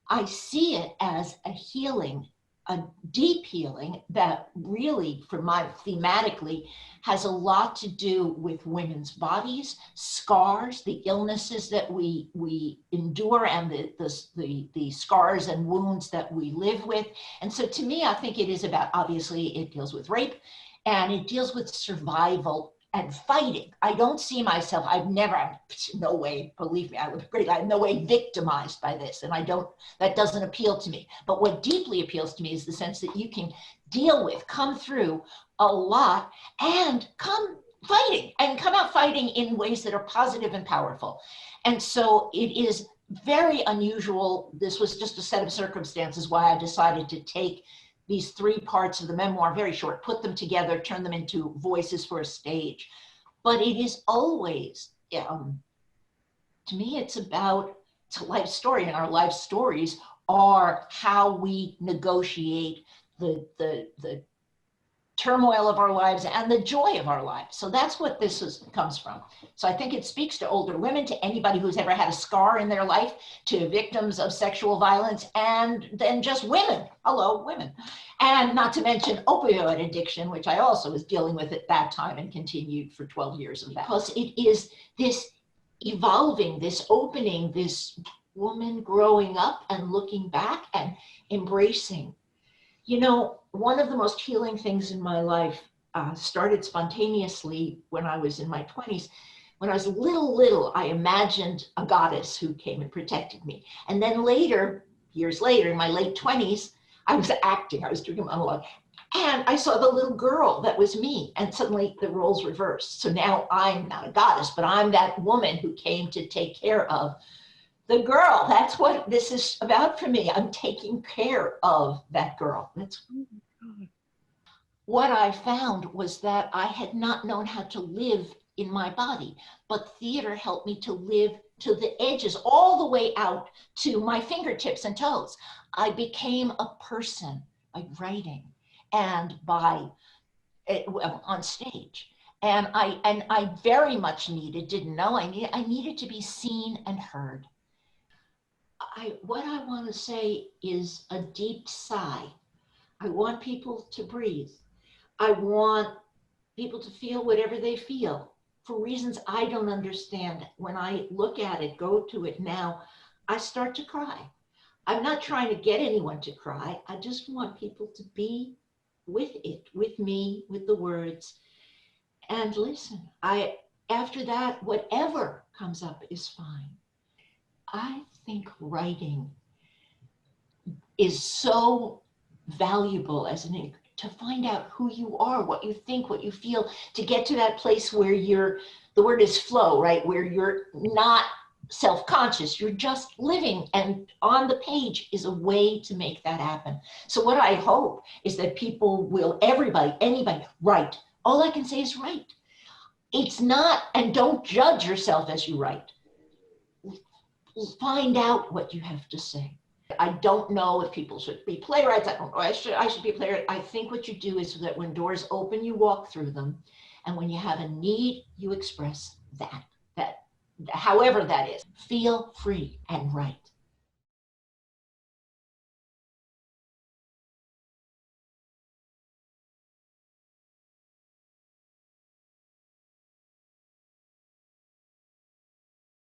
I see it as a healing, a deep healing that really, for my thematically, has a lot to do with women's bodies, scars, the illnesses that we endure, and the scars and wounds that we live with. And so to me, I think it is about, obviously, it deals with rape, and it deals with survival and fighting. I don't see myself, no way, believe me, I would agree, I'm no way victimized by this, and that doesn't appeal to me. But what deeply appeals to me is the sense that you can deal with, come through a lot, and come out fighting in ways that are positive and powerful. And so it is very unusual. This was just a set of circumstances why I decided to take these 3 parts of the memoir, very short, put them together, turn them into voices for a stage. But it is always, to me, it's a life story, and our life stories are how we negotiate the turmoil of our lives and the joy of our lives. So that's what comes from. So I think it speaks to older women, to anybody who's ever had a scar in their life, to victims of sexual violence, and then just women. Hello, women. And not to mention opioid addiction, which I also was dealing with at that time and continued for 12 years of that. Because it is this evolving, this opening, this woman growing up and looking back and embracing. You know, one of the most healing things in my life started spontaneously when I was in my 20s. When I was little, I imagined a goddess who came and protected me. And then later, years later, in my late 20s, I was acting, I was doing a monologue, and I saw the little girl that was me, and suddenly the roles reversed. So now I'm not a goddess, but I'm that woman who came to take care of the girl. That's what this is about for me. I'm taking care of that girl. What I found was that I had not known how to live in my body, but theater helped me to live to the edges, all the way out to my fingertips and toes. I became a person by writing and by on stage. And I very much didn't know, I needed to be seen and heard. What I want to say is a deep sigh. I want people to breathe. I want people to feel whatever they feel for reasons I don't understand. When I look at it, go to it now, I start to cry. I'm not trying to get anyone to cry. I just want people to be with it, with me, with the words, and listen. After that, whatever comes up is fine. I think writing is so valuable to find out who you are, what you think, what you feel, to get to that place where the word is flow, right? Where you're not self-conscious, you're just living, and on the page is a way to make that happen. So what I hope is that people will, anybody, write. All I can say is write. It's not, and don't judge yourself as you write. Find out what you have to say. I don't know if people should be playwrights. I don't know. I should be a playwright. I think what you do is that when doors open, you walk through them. And when you have a need, you express that however that is. Feel free and write.